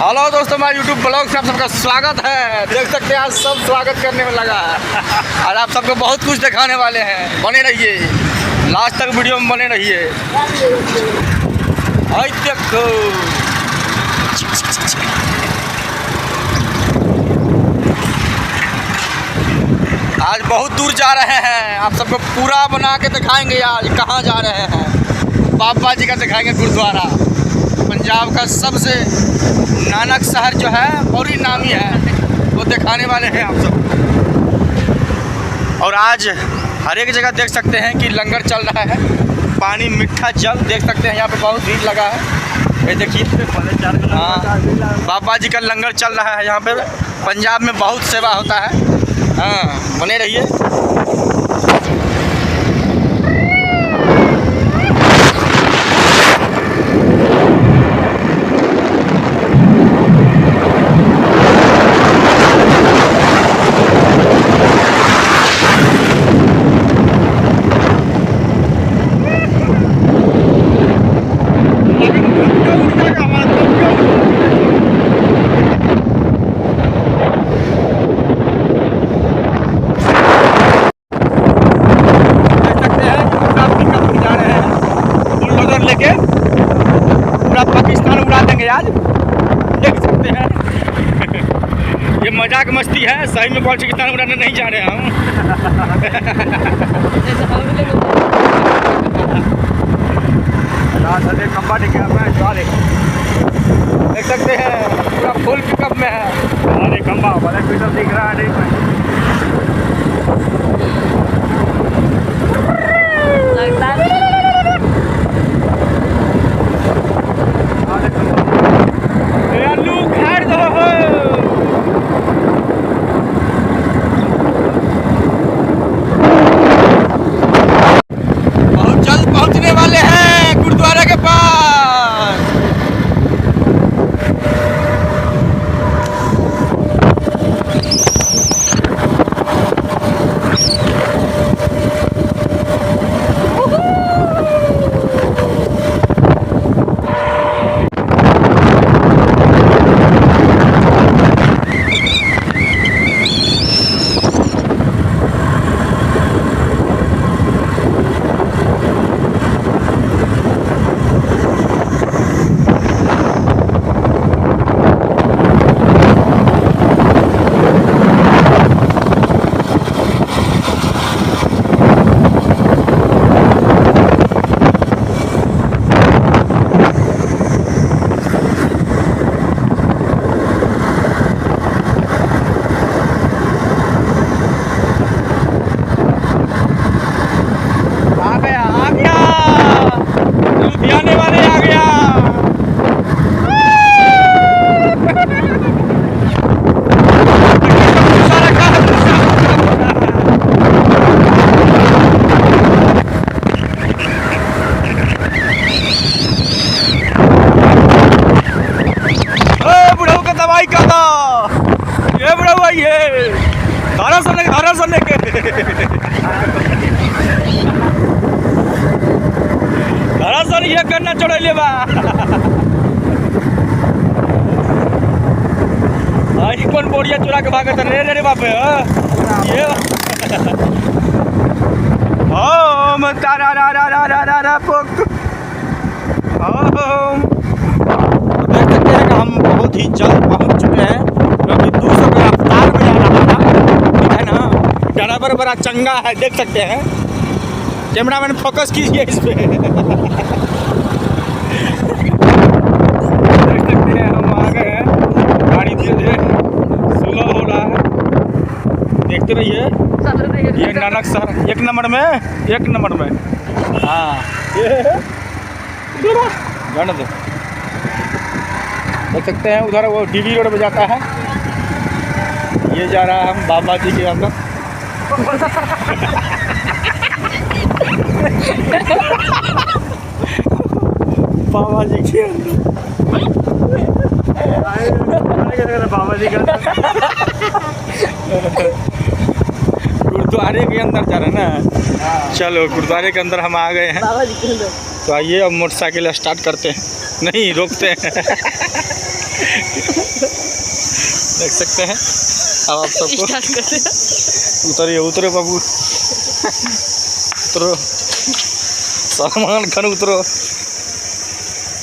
Hello दोस्तों, हमारे YouTube blog से आप सबका स्वागत है। देख सकते हैं आज सब स्वागत करने में लगा है और आप सबको बहुत कुछ दिखाने वाले हैं। बने रहिए, लास्ट तक वीडियो में बने रहिए। आई देखो, आज बहुत दूर जा रहे हैं, आप सबको पूरा बना के दिखाएंगे। आज कहाँ जा रहे हैं? बाबा जी का दिखाएंगे गुरुद्वारा। पंजाब का सबसे नानक शहर जो है और ही नामी है, वो दिखाने वाले हैं आप सब। और आज हर एक जगह देख सकते हैं कि लंगर चल रहा है। पानी, मीठा जल देख सकते हैं। यहाँ पे बहुत भीड़ लगा है, ये देखिए। हाँ, बाबा जी का लंगर चल रहा है यहाँ पे। पंजाब में बहुत सेवा होता है। हाँ, बने रहिए। लेके पूरा पाकिस्तान उड़ा देंगे आज, देख सकते हैं। ये मजाक मस्ती है, सही में पाकिस्तान उड़ाने नहीं जा रहे हम। देख सकते हैं पूरा फुल पिकअप में है। अरे खंबा वाला पिकअप दिख रहा है। ये करना चढ़े बा। आई कौन बोरिया चुरा के भागत रे बाप ये। ओम तारा रा रा रा रा रा रा पोक। ओम, देख सकते हैं कि हम बहुत ही जल्द पहुंच चुके हैं, क्योंकि 200 के रफ्तार में जा रहा था, है ना। ड्राइवर बड़ा चंगा है, देख सकते हैं। कैमरामैन फोकस कीजिए इस पे। देख सकते हैं हम आ गए हैं, गाड़ी धीरे धीरे स्लो हो रहा है। देखते रहिए, ये नानक शहर एक नंबर में। हाँ, देख सकते हैं उधर वो डीवी रोड पे जाता है। ये जा रहा है हम बाबा जी के अंदर। बाबा जी के अंदर, बाबा जी का गुरुद्वारे के अंदर जा रहे हैं ना। चलो गुरुद्वारे के अंदर हम आ गए हैं। तो आइए अब मोटरसाइकिल स्टार्ट करते हैं, नहीं रोकते हैं। देख सकते हैं अब आप सबको। उतरिए उतरो बाबू, उतरो, सलमान खान उतरो।